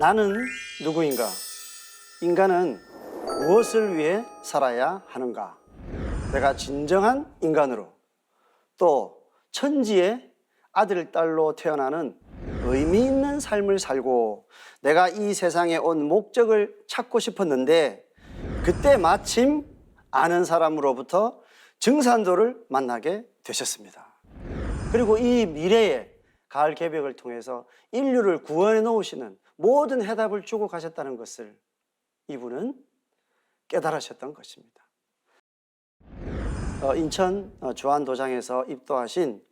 나는 누구인가? 인간은 무엇을 위해 살아야 하는가? 내가 진정한 인간으로, 또 천지의 아들, 딸로 태어나는 의미 있는 삶을 살고 내가 이 세상에 온 목적을 찾고 싶었는데, 그때 마침 아는 사람으로부터 증산도를 만나게 되셨습니다. 그리고 이 미래의 가을 개벽을 통해서 인류를 구원해 놓으시는 모든 해답을 주고 가셨다는 것을 이분은 깨달으셨던 것입니다. 인천 주안도장에서 입도하신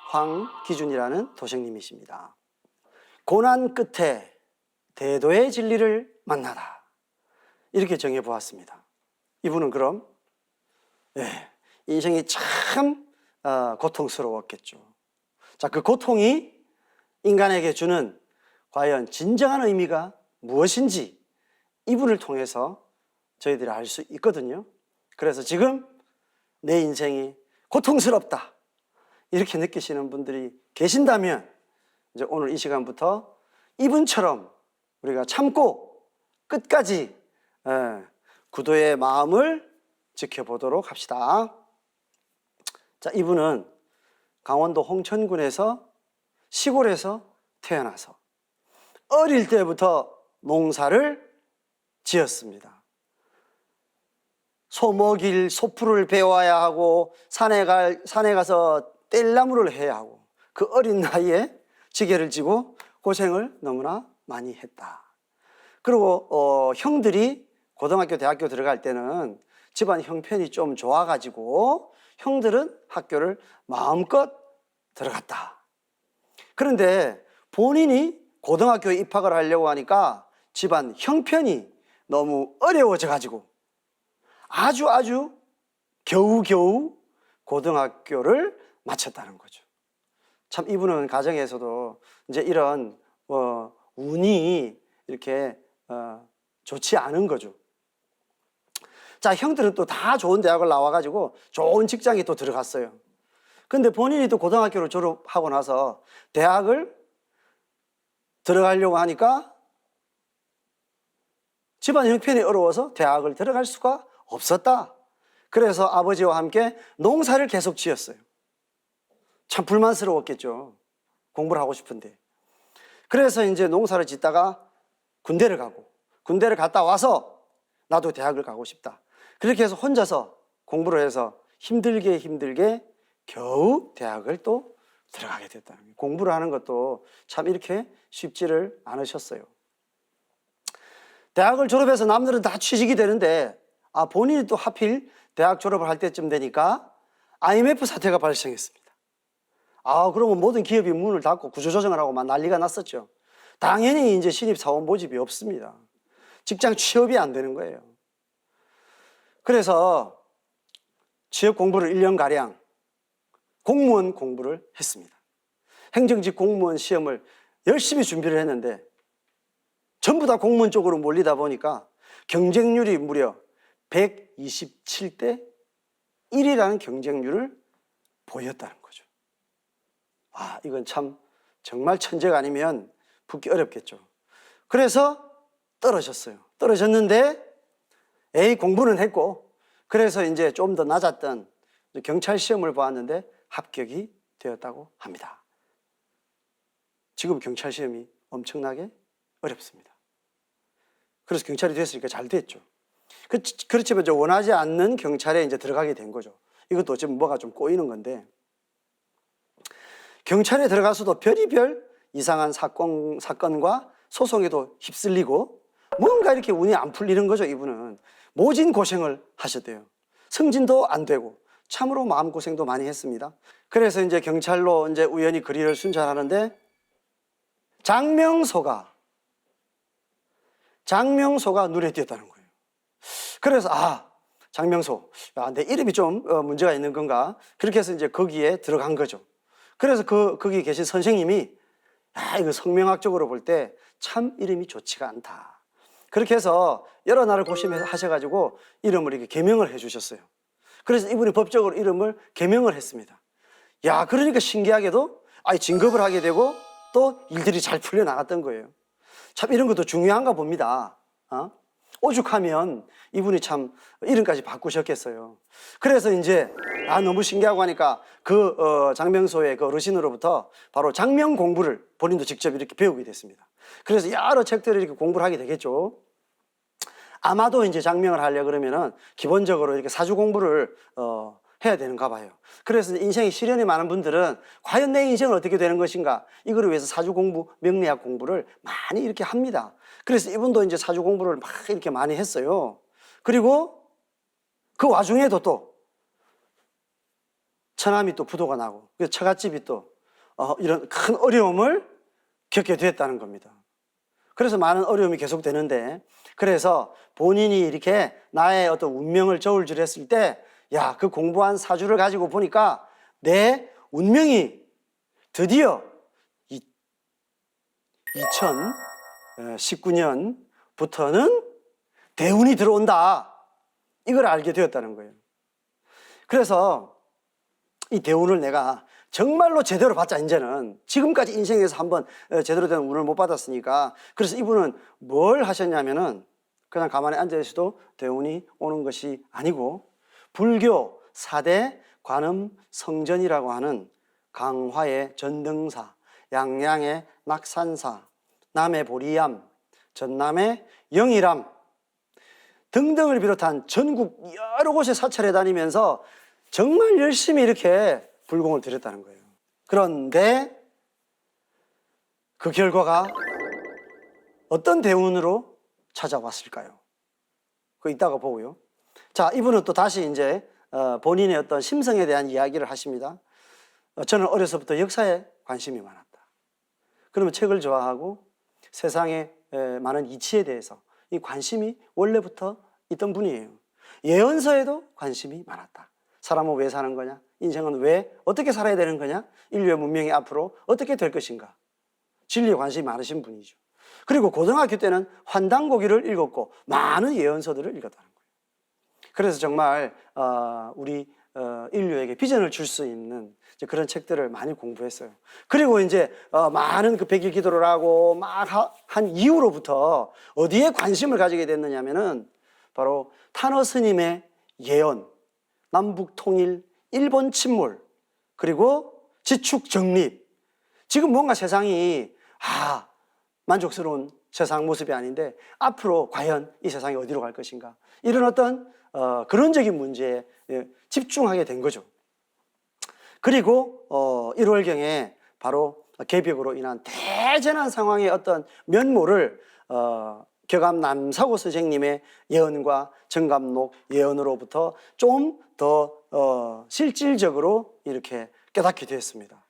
황기준이라는 도생님이십니다. 고난 끝에 대도의 진리를 만나라, 이렇게 정해보았습니다. 이분은 그럼 인생이 참 고통스러웠겠죠. 자, 그 고통이 인간에게 주는 과연 진정한 의미가 무엇인지 이분을 통해서 저희들이 알 수 있거든요. 그래서 지금 내 인생이 고통스럽다, 이렇게 느끼시는 분들이 계신다면 이제 오늘 이 시간부터 이분처럼 우리가 참고 끝까지 구도의 마음을 지켜보도록 합시다. 자, 이분은 강원도 홍천군에서 시골에서 태어나서 어릴 때부터 농사를 지었습니다. 소 먹일 소풀을 배워야 하고 산에 가서 뗄나무를 해야 하고, 그 어린 나이에 지게를 지고 고생을 너무나 많이 했다. 그리고 형들이 고등학교, 대학교 들어갈 때는 집안 형편이 좀 좋아가지고 형들은 학교를 마음껏 들어갔다. 그런데 본인이 고등학교에 입학을 하려고 하니까 집안 형편이 너무 어려워져가지고 아주 겨우겨우 고등학교를 마쳤다는 거죠. 참 이분은 가정에서도 이제 이런 운이 이렇게 좋지 않은 거죠. 자, 형들은 또 다 좋은 대학을 나와가지고 좋은 직장에 또 들어갔어요. 근데 본인이 또 고등학교를 졸업하고 나서 대학을 들어가려고 하니까 집안 형편이 어려워서 대학을 들어갈 수가 없었다. 그래서 아버지와 함께 농사를 계속 지었어요. 참 불만스러웠겠죠. 공부를 하고 싶은데. 그래서 이제 농사를 짓다가 군대를 가고, 군대를 갔다 와서 나도 대학을 가고 싶다. 그렇게 해서 혼자서 공부를 해서 힘들게 겨우 대학을 또 들어가게 됐다는 거예요. 공부를 하는 것도 참 이렇게 쉽지를 않으셨어요. 대학을 졸업해서 남들은 다 취직이 되는데 본인이 또 하필 대학 졸업을 할 때쯤 되니까 IMF 사태가 발생했습니다. 그러면 모든 기업이 문을 닫고 구조조정을 하고 막 난리가 났었죠. 당연히 이제 신입사원 모집이 없습니다. 직장 취업이 안 되는 거예요. 그래서 취업 공부를 1년가량 공무원 공부를 했습니다. 행정직 공무원 시험을 열심히 준비를 했는데 전부 다 공무원 쪽으로 몰리다 보니까 경쟁률이 무려 127대 1이라는 경쟁률을 보였다는 거죠. 이건 참 정말 천재가 아니면 붙기 어렵겠죠. 그래서 떨어졌어요. 떨어졌는데 공부는 했고, 그래서 이제 좀 더 낮았던 경찰 시험을 보았는데 합격이 되었다고 합니다. 지금 경찰 시험이 엄청나게 어렵습니다. 그래서 경찰이 됐으니까 잘 됐죠. 그렇지만 원하지 않는 경찰에 이제 들어가게 된 거죠. 이것도 어쩌면 뭐가 좀 꼬이는 건데, 경찰에 들어가서도 별의별 이상한 사건과 소송에도 휩쓸리고 뭔가 이렇게 운이 안 풀리는 거죠. 이분은 모진 고생을 하셨대요. 승진도 안 되고 참으로 마음고생도 많이 했습니다. 그래서 이제 경찰로 이제 우연히 거리를 순찰하는데 장명소가 눈에 띄었다는 거예요. 그래서 장명소, 내 이름이 좀 문제가 있는 건가? 그렇게 해서 이제 거기에 들어간 거죠. 그래서 거기 계신 선생님이 이거 성명학적으로 볼 때 참 이름이 좋지가 않다. 그렇게 해서 여러 날을 고심하셔가지고 이름을 이렇게 개명을 해주셨어요. 그래서 이분이 법적으로 이름을 개명을 했습니다. 그러니까 신기하게도 진급을 하게 되고 또 일들이 잘 풀려나갔던 거예요. 참 이런 것도 중요한가 봅니다. 오죽하면 이분이 참 이름까지 바꾸셨겠어요. 그래서 이제 너무 신기하고 하니까 장명소의 그 어르신으로부터 바로 장명 공부를 본인도 직접 이렇게 배우게 됐습니다. 그래서 여러 책들을 이렇게 공부를 하게 되겠죠. 아마도 이제 장명을 하려 그러면은 기본적으로 이렇게 사주 공부를 해야 되는가 봐요. 그래서 인생에 시련이 많은 분들은 과연 내 인생은 어떻게 되는 것인가, 이거를 위해서 사주 공부, 명리학 공부를 많이 이렇게 합니다. 그래서 이분도 이제 사주 공부를 막 이렇게 많이 했어요. 그리고 그 와중에도 또 처남이 또 부도가 나고, 처갓집이 또 이런 큰 어려움을 겪게 됐다는 겁니다. 그래서 많은 어려움이 계속되는데, 그래서 본인이 이렇게 나의 어떤 운명을 저울질했을 때, 야, 그 공부한 사주를 가지고 보니까 내 운명이 드디어 2019년부터는 대운이 들어온다, 이걸 알게 되었다는 거예요. 그래서 이 대운을 내가 정말로 제대로 받자. 이제는 지금까지 인생에서 한번 제대로 된 운을 못 받았으니까. 그래서 이분은 뭘 하셨냐면은 그냥 가만히 앉아 있어도 대운이 오는 것이 아니고, 불교 4대 관음 성전이라고 하는 강화의 전등사, 양양의 낙산사, 남의 보리암, 전남의 영일암 등등을 비롯한 전국 여러 곳에 사찰해 다니면서 정말 열심히 이렇게 불공을 들였다는 거예요. 그런데 그 결과가 어떤 대운으로 찾아왔을까요? 그거 이따가 보고요. 자, 이분은 또 다시 이제 본인의 어떤 심성에 대한 이야기를 하십니다. 저는 어려서부터 역사에 관심이 많았다. 그러면 책을 좋아하고 세상의 많은 이치에 대해서 이 관심이 원래부터 있던 분이에요. 예언서에도 관심이 많았다. 사람은 왜 사는 거냐? 인생은 왜, 어떻게 살아야 되는 거냐? 인류의 문명이 앞으로 어떻게 될 것인가? 진리에 관심이 많으신 분이죠. 그리고 고등학교 때는 환단고기를 읽었고 많은 예언서들을 읽었다는 거예요. 그래서 정말 우리 인류에게 비전을 줄 수 있는 그런 책들을 많이 공부했어요. 그리고 이제 많은 그 백일 기도를 하고 막 한 이후로부터 어디에 관심을 가지게 됐느냐면은 바로 탄어 스님의 예언, 남북 통일, 일본 침몰, 그리고 지축 정립. 지금 뭔가 세상이 만족스러운 세상 모습이 아닌데 앞으로 과연 이 세상이 어디로 갈 것인가, 이런 어떤 근원적인 문제에 집중하게 된 거죠. 그리고 1월경에 바로 개벽으로 인한 대재난 상황의 어떤 면모를 격암 남사고 선생님의 예언과 정감록 예언으로부터 좀 더 실질적으로 이렇게 깨닫게 되었습니다.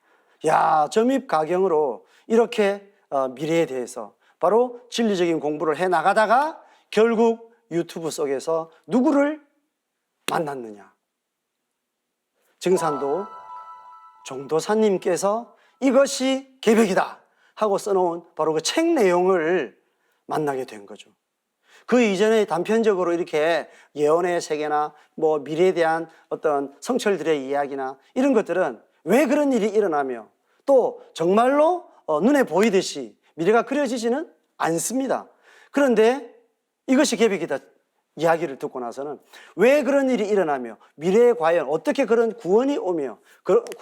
야, 점입가경으로 이렇게 미래에 대해서 바로 진리적인 공부를 해 나가다가 결국 유튜브 속에서 누구를 만났느냐? 증산도 종도사님께서 이것이 개벽이다 하고 써놓은 바로 그 책 내용을 만나게 된 거죠. 그 이전에 단편적으로 이렇게 예언의 세계나 뭐 미래에 대한 어떤 성철들의 이야기나 이런 것들은 왜 그런 일이 일어나며 또 정말로 눈에 보이듯이 미래가 그려지지는 않습니다. 그런데 이것이 개벽이다 이야기를 듣고 나서는 왜 그런 일이 일어나며 미래에 과연 어떻게 그런 구원이 오며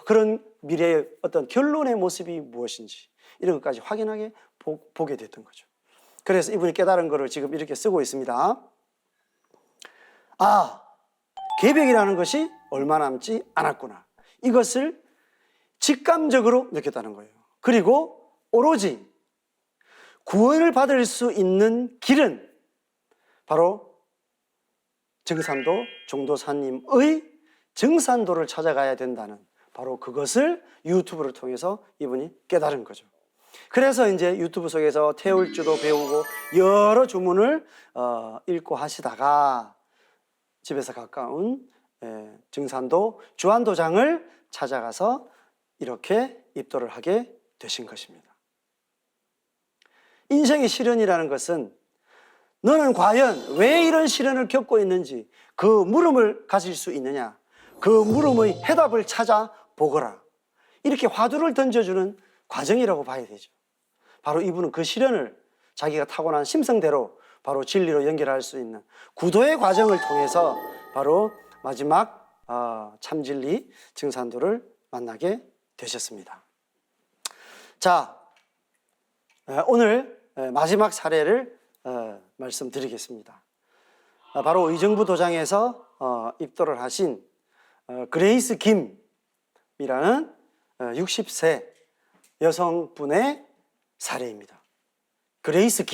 그런 미래의 어떤 결론의 모습이 무엇인지 이런 것까지 확인하게 보게 됐던 거죠. 그래서 이분이 깨달은 거를 지금 이렇게 쓰고 있습니다. 개벽이라는 것이 얼마 남지 않았구나. 이것을 직감적으로 느꼈다는 거예요. 그리고 오로지 구원을 받을 수 있는 길은 바로 증산도 종도사님의 증산도를 찾아가야 된다는, 바로 그것을 유튜브를 통해서 이분이 깨달은 거죠. 그래서 이제 유튜브 속에서 태울주도 배우고 여러 주문을 읽고 하시다가 집에서 가까운 증산도 주안도장을 찾아가서 이렇게 입도를 하게 되신 것입니다. 인생의 시련이라는 것은 너는 과연 왜 이런 시련을 겪고 있는지 그 물음을 가질 수 있느냐, 그 물음의 해답을 찾아보거라, 이렇게 화두를 던져주는 과정이라고 봐야 되죠. 바로 이분은 그 시련을 자기가 타고난 심성대로 바로 진리로 연결할 수 있는 구도의 과정을 통해서 바로 마지막 참진리 증산도를 만나게 되셨습니다. 자, 오늘 마지막 사례를 말씀드리겠습니다. 바로 의정부 도장에서 입도를 하신 그레이스 김이라는 60세 여성분의 사례입니다. 그레이스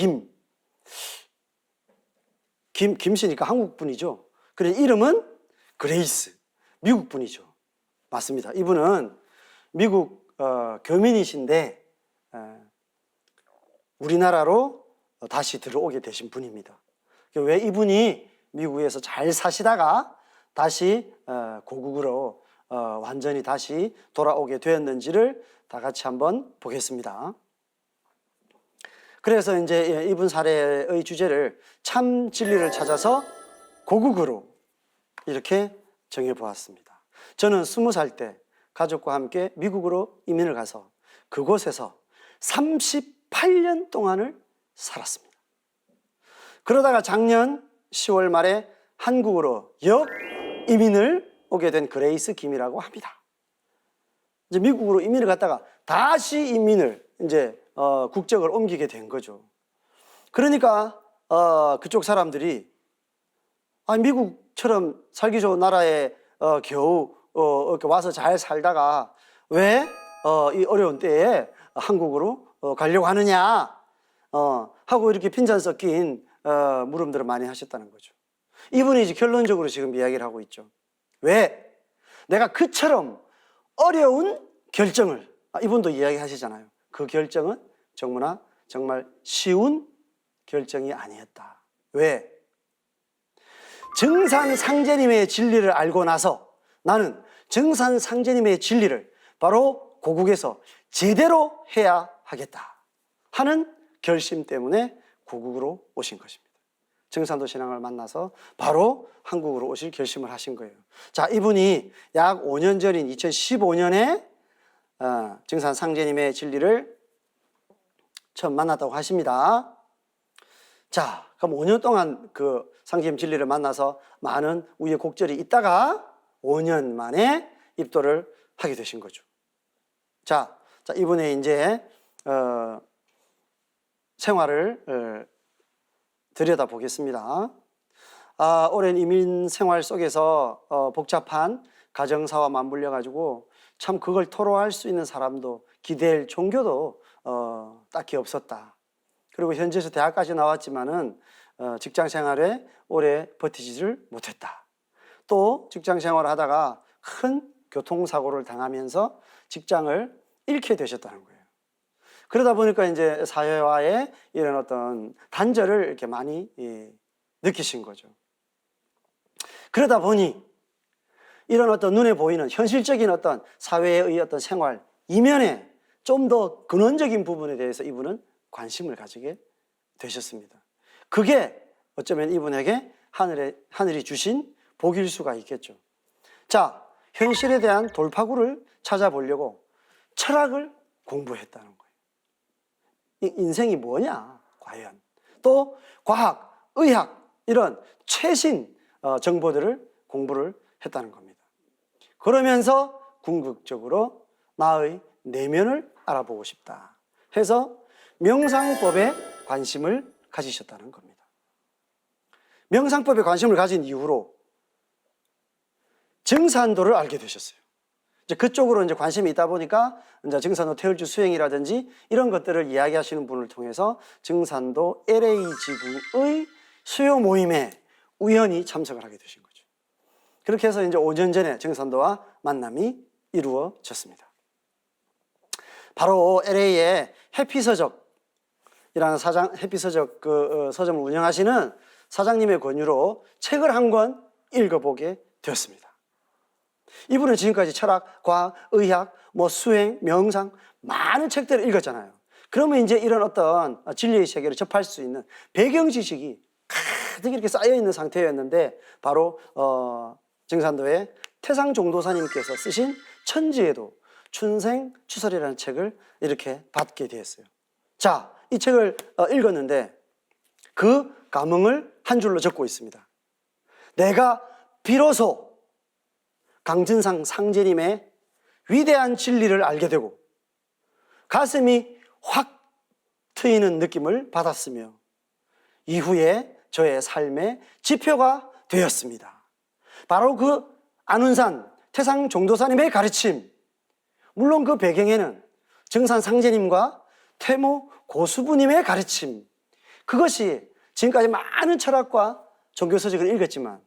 김씨니까 한국 분이죠. 그래 이름은 그레이스, 미국 분이죠. 맞습니다. 이분은 미국 교민이신데 우리나라로 다시 들어오게 되신 분입니다. 왜 이분이 미국에서 잘 사시다가 다시 고국으로 완전히 다시 돌아오게 되었는지를 다 같이 한번 보겠습니다. 그래서 이제 이분 사례의 주제를 참 진리를 찾아서 고국으로 이렇게 정해보았습니다. 저는 20살 때 가족과 함께 미국으로 이민을 가서 그곳에서 38년 동안을 살았습니다. 그러다가 작년 10월 말에 한국으로 이민을 오게 된 그레이스 김이라고 합니다. 이제 미국으로 이민을 갔다가 다시 이민을 이제 국적을 옮기게 된 거죠. 그러니까 그쪽 사람들이 미국처럼 살기 좋은 나라에 겨우 이렇게 와서 잘 살다가 왜 이 어려운 때에 한국으로 가려고 하느냐 하고 이렇게 핀잔 섞인 물음들을 많이 하셨다는 거죠. 이분이 이제 결론적으로 지금 이야기를 하고 있죠. 왜? 내가 그처럼 어려운 결정을 이분도 이야기하시잖아요. 그 결정은 정말 쉬운 결정이 아니었다. 왜? 증산상제님의 진리를 알고 나서 나는 증산상제님의 진리를 바로 고국에서 제대로 해야 하겠다 하는 결심 때문에 고국으로 오신 것입니다. 증산도 신앙을 만나서 바로 한국으로 오실 결심을 하신 거예요. 자, 이분이 약 5년 전인 2015년에 증산상제님의 진리를 처음 만났다고 하십니다. 자, 그럼 5년 동안 그 상제님 진리를 만나서 많은 우여곡절이 있다가 5년 만에 입도를 하게 되신 거죠. 자, 이분의 이제 생활을 들여다보겠습니다. 오랜 이민 생활 속에서 복잡한 가정사와 맞물려 가지고 참 그걸 토로할 수 있는 사람도 기댈 종교도 딱히 없었다. 그리고 현지에서 대학까지 나왔지만은 직장 생활에 오래 버티지를 못했다. 또 직장 생활을 하다가 큰 교통사고를 당하면서 직장을 잃게 되셨다는 거예요. 그러다 보니까 이제 사회와의 이런 어떤 단절을 이렇게 많이 느끼신 거죠. 그러다 보니 이런 어떤 눈에 보이는 현실적인 어떤 사회의 어떤 생활 이면에 좀 더 근원적인 부분에 대해서 이분은 관심을 가지게 되셨습니다. 그게 어쩌면 이분에게 하늘이 주신 복일 수가 있겠죠. 자, 현실에 대한 돌파구를 찾아보려고 철학을 공부했다는 거예요. 인생이 뭐냐, 과연. 또 과학, 의학 이런 최신 정보들을 공부를 했다는 겁니다. 그러면서 궁극적으로 나의 내면을 알아보고 싶다 해서 명상법에 관심을 가지셨다는 겁니다. 명상법에 관심을 가진 이후로 증산도를 알게 되셨어요. 이제 그쪽으로 이제 관심이 있다 보니까 이제 증산도 태울주 수행이라든지 이런 것들을 이야기하시는 분을 통해서 증산도 LA 지구의 수요 모임에 우연히 참석을 하게 되신 거죠. 그렇게 해서 이제 5년 전에 증산도와 만남이 이루어졌습니다. 바로 LA의 해피서적이라는 해피서적 그 서점을 운영하시는 사장님의 권유로 책을 한 권 읽어보게 되었습니다. 이분은 지금까지 철학, 과학, 의학, 수행, 명상 많은 책들을 읽었잖아요. 그러면 이제 이런 어떤 진리의 세계를 접할 수 있는 배경 지식이 가득 이렇게 쌓여 있는 상태였는데 바로 증산도의 태상종도사님께서 쓰신 천지에도 춘생추설이라는 책을 이렇게 받게 되었어요. 자, 이 책을 읽었는데 그 감흥을 한 줄로 적고 있습니다. 내가 비로소 강진상 상제님의 위대한 진리를 알게 되고 가슴이 확 트이는 느낌을 받았으며 이후에 저의 삶의 지표가 되었습니다. 바로 그 안운산 태상 종도사님의 가르침, 물론 그 배경에는 정산 상제님과 태모 고수부님의 가르침, 그것이 지금까지 많은 철학과 종교서적을 읽었지만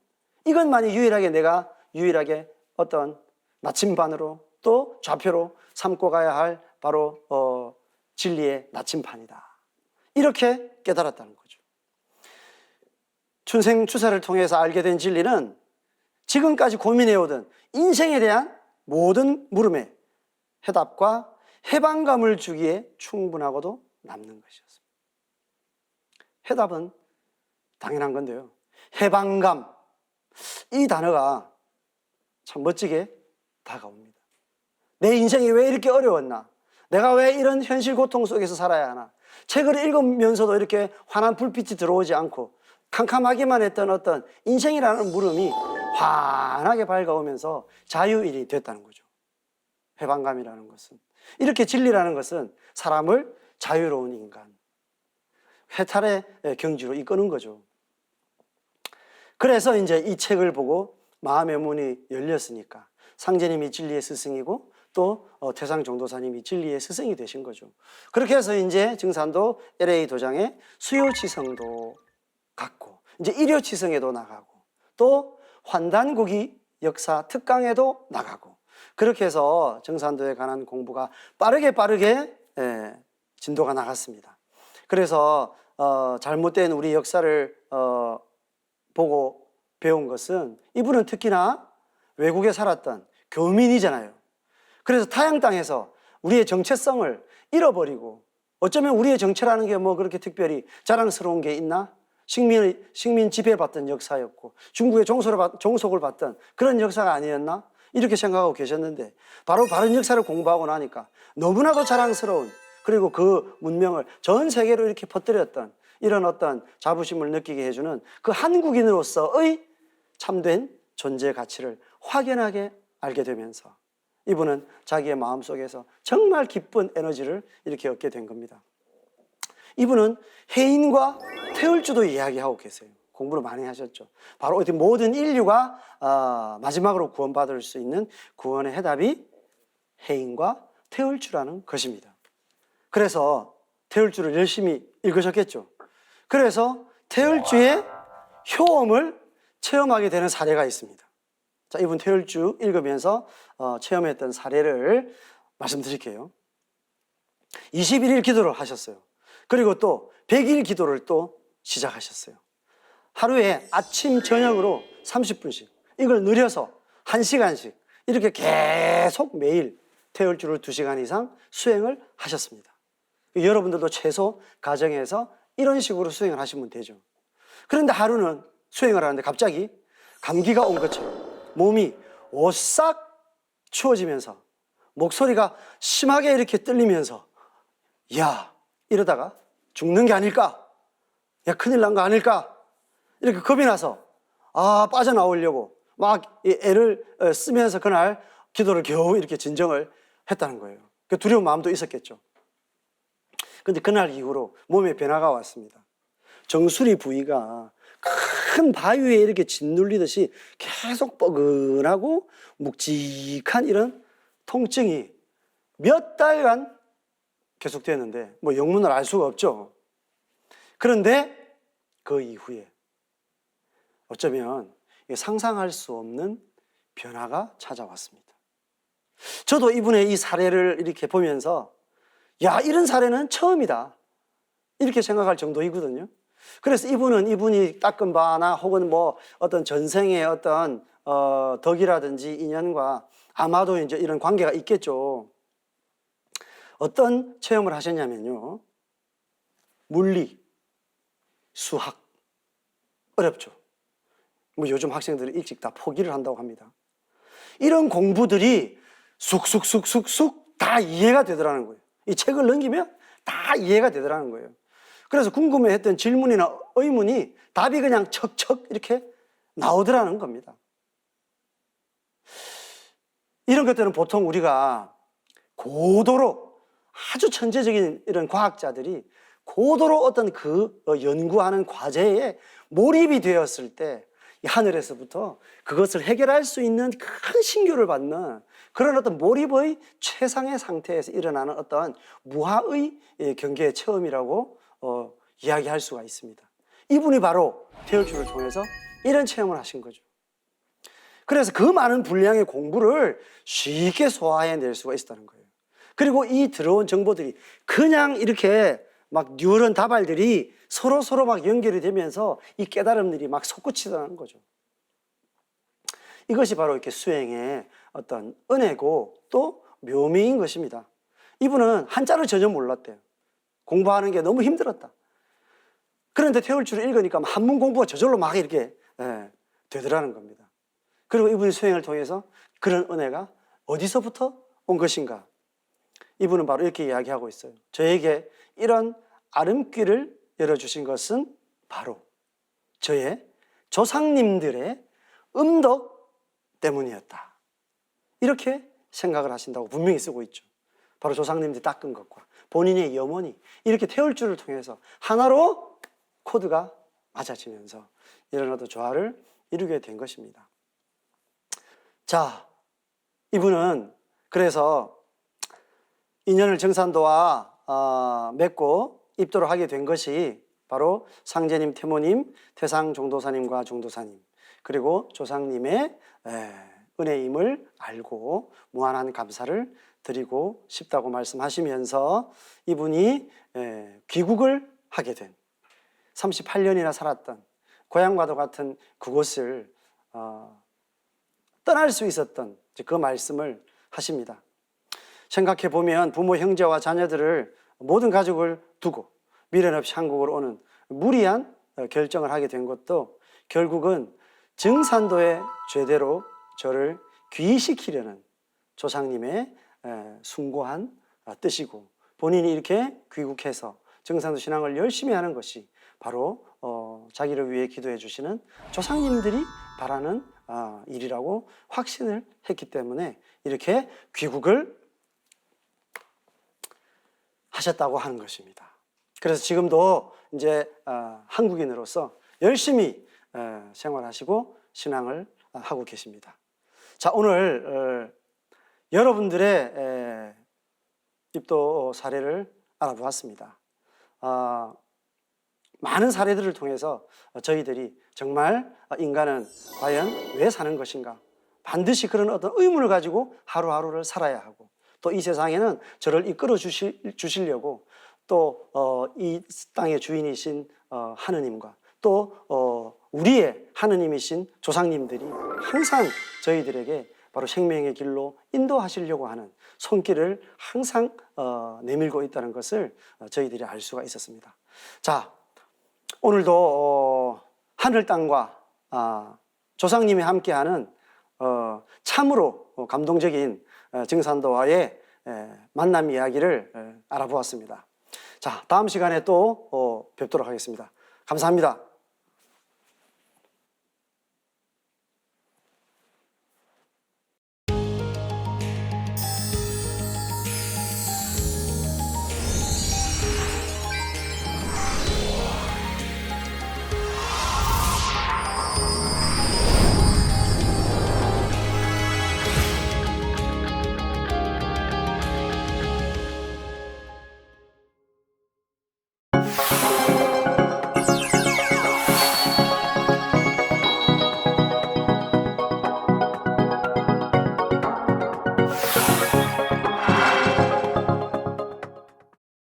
이것만이 내가 유일하게 어떤 나침반으로 또 좌표로 삼고 가야 할 바로 진리의 나침반이다, 이렇게 깨달았다는 거죠. 춘생추사를 통해서 알게 된 진리는 지금까지 고민해오던 인생에 대한 모든 물음에 해답과 해방감을 주기에 충분하고도 남는 것이었습니다. 해답은 당연한 건데요, 해방감, 이 단어가 참 멋지게 다가옵니다. 내 인생이 왜 이렇게 어려웠나? 내가 왜 이런 현실 고통 속에서 살아야 하나? 책을 읽으면서도 이렇게 환한 불빛이 들어오지 않고 캄캄하기만 했던 어떤 인생이라는 물음이 환하게 밝아오면서 자유인이 됐다는 거죠. 해방감이라는 것은, 이렇게 진리라는 것은 사람을 자유로운 인간, 해탈의 경지로 이끄는 거죠. 그래서 이제 이 책을 보고 마음의 문이 열렸으니까 상제님이 진리의 스승이고 또 태상 종도사님이 진리의 스승이 되신 거죠. 그렇게 해서 이제 증산도 LA 도장에 수요치성도 갔고 이제 일요치성에도 나가고 또 환단고기 역사 특강에도 나가고, 그렇게 해서 증산도에 관한 공부가 빠르게 진도가 나갔습니다. 그래서 잘못된 우리 역사를 보고 배운 것은, 이분은 특히나 외국에 살았던 교민이잖아요. 그래서 타양 땅에서 우리의 정체성을 잃어버리고, 어쩌면 우리의 정체라는 게 뭐 그렇게 특별히 자랑스러운 게 있나? 식민 지배받던 역사였고 중국의 종속을 받던 그런 역사가 아니었나? 이렇게 생각하고 계셨는데, 바로 바른 역사를 공부하고 나니까 너무나도 자랑스러운, 그리고 그 문명을 전 세계로 이렇게 퍼뜨렸던 이런 어떤 자부심을 느끼게 해주는 그 한국인으로서의 참된 존재 가치를 확연하게 알게 되면서 이분은 자기의 마음속에서 정말 기쁜 에너지를 이렇게 얻게 된 겁니다. 이분은 해인과 태울주도 이야기하고 계세요. 공부를 많이 하셨죠. 바로 어디 모든 인류가 마지막으로 구원받을 수 있는 구원의 해답이 해인과 태울주라는 것입니다. 그래서 태울주를 열심히 읽으셨겠죠. 그래서 태울주의 효험을 체험하게 되는 사례가 있습니다. 자, 이분 태울주 읽으면서 체험했던 사례를 말씀드릴게요. 21일 기도를 하셨어요. 그리고 또 100일 기도를 또 시작하셨어요. 하루에 아침 저녁으로 30분씩 이걸 늘려서 1시간씩 이렇게 계속 매일 태울주를 2시간 이상 수행을 하셨습니다. 여러분들도 최소 가정에서 이런 식으로 수행을 하시면 되죠. 그런데 하루는 수행을 하는데 갑자기 감기가 온 것처럼 몸이 오싹 추워지면서 목소리가 심하게 이렇게 떨리면서, 야, 이러다가 죽는 게 아닐까? 야, 큰일 난 거 아닐까? 이렇게 겁이 나서 빠져나오려고 막 애를 쓰면서 그날 기도를 겨우 이렇게 진정을 했다는 거예요. 그 두려운 마음도 있었겠죠. 근데 그날 이후로 몸에 변화가 왔습니다. 정수리 부위가 큰 바위에 이렇게 짓눌리듯이 계속 뻐근하고 묵직한 이런 통증이 몇 달간 계속되는데 뭐 영문을 알 수가 없죠. 그런데 그 이후에 어쩌면 상상할 수 없는 변화가 찾아왔습니다. 저도 이분의 이 사례를 이렇게 보면서 야, 이런 사례는 처음이다 이렇게 생각할 정도이거든요. 그래서 이분이 닦은 바나 혹은 뭐 어떤 전생의 어떤 덕이라든지 인연과 아마도 이제 이런 관계가 있겠죠. 어떤 체험을 하셨냐면요, 물리, 수학 어렵죠. 뭐 요즘 학생들이 일찍 다 포기를 한다고 합니다. 이런 공부들이 쑥쑥쑥쑥쑥 다 이해가 되더라는 거예요. 이 책을 넘기면 다 이해가 되더라는 거예요. 그래서 궁금해했던 질문이나 의문이 답이 그냥 척척 이렇게 나오더라는 겁니다. 이런 것들은 보통 우리가 고도로 아주 천재적인 이런 과학자들이 고도로 어떤 그 연구하는 과제에 몰입이 되었을 때 이 하늘에서부터 그것을 해결할 수 있는 큰 신교를 받는 그런 어떤 몰입의 최상의 상태에서 일어나는 어떤 무하의 경계의 체험이라고 이야기할 수가 있습니다. 이분이 바로 태울주를 통해서 이런 체험을 하신 거죠. 그래서 그 많은 분량의 공부를 쉽게 소화해낼 수가 있었다는 거예요. 그리고 이 들어온 정보들이 그냥 이렇게 막 뉴런 다발들이 서로 막 연결이 되면서 이 깨달음들이 막 솟구치더라는 거죠. 이것이 바로 이렇게 수행의 어떤 은혜고 또 묘미인 것입니다. 이분은 한자를 전혀 몰랐대요. 공부하는 게 너무 힘들었다. 그런데 태울주를 읽으니까 한문 공부가 저절로 막 이렇게 되더라는 겁니다. 그리고 이분의 수행을 통해서 그런 은혜가 어디서부터 온 것인가? 이분은 바로 이렇게 이야기하고 있어요. 저에게 이런 아름길을 열어주신 것은 바로 저의 조상님들의 음덕 때문이었다. 이렇게 생각을 하신다고 분명히 쓰고 있죠. 바로 조상님들이 닦은 것과 본인의 염원이 이렇게 태울주를 통해서 하나로 코드가 맞아지면서 이런 어떤 조화를 이루게 된 것입니다. 자, 이분은 그래서 인연을 정산도와 맺고 입도를 하게 된 것이 바로 상제님, 태모님, 태상종도사님과 종도사님 그리고 조상님의 은혜임을 알고 무한한 감사를 드리고 싶다고 말씀하시면서 이분이 귀국을 하게 된 38년이나 살았던 고향과도 같은 그곳을 떠날 수 있었던 그 말씀을 하십니다. 생각해 보면 부모, 형제와 자녀들을 모든 가족을 두고 미련 없이 한국으로 오는 무리한 결정을 하게 된 것도 결국은 증산도의 죄대로 저를 귀시키려는 조상님의 숭고한 뜻이고 본인이 이렇게 귀국해서 증산도 신앙을 열심히 하는 것이 바로 자기를 위해 기도해 주시는 조상님들이 바라는 일이라고 확신을 했기 때문에 이렇게 귀국을 하셨다고 하는 것입니다. 그래서 지금도 이제 한국인으로서 열심히 생활하시고 신앙을 하고 계십니다. 자, 오늘 여러분들의 입도 사례를 알아보았습니다. 많은 사례들을 통해서 저희들이 정말 인간은 과연 왜 사는 것인가? 반드시 그런 어떤 의문을 가지고 하루하루를 살아야 하고 또 이 세상에는 저를 이끌어 주시려고 또 이 땅의 주인이신 하느님과 또 우리의 하느님이신 조상님들이 항상 저희들에게 바로 생명의 길로 인도하시려고 하는 손길을 항상 내밀고 있다는 것을 저희들이 알 수가 있었습니다. 자, 오늘도 하늘 땅과 조상님이 함께하는 참으로 감동적인 증산도와의 만남 이야기를 알아보았습니다. 자, 다음 시간에 또 뵙도록 하겠습니다. 감사합니다.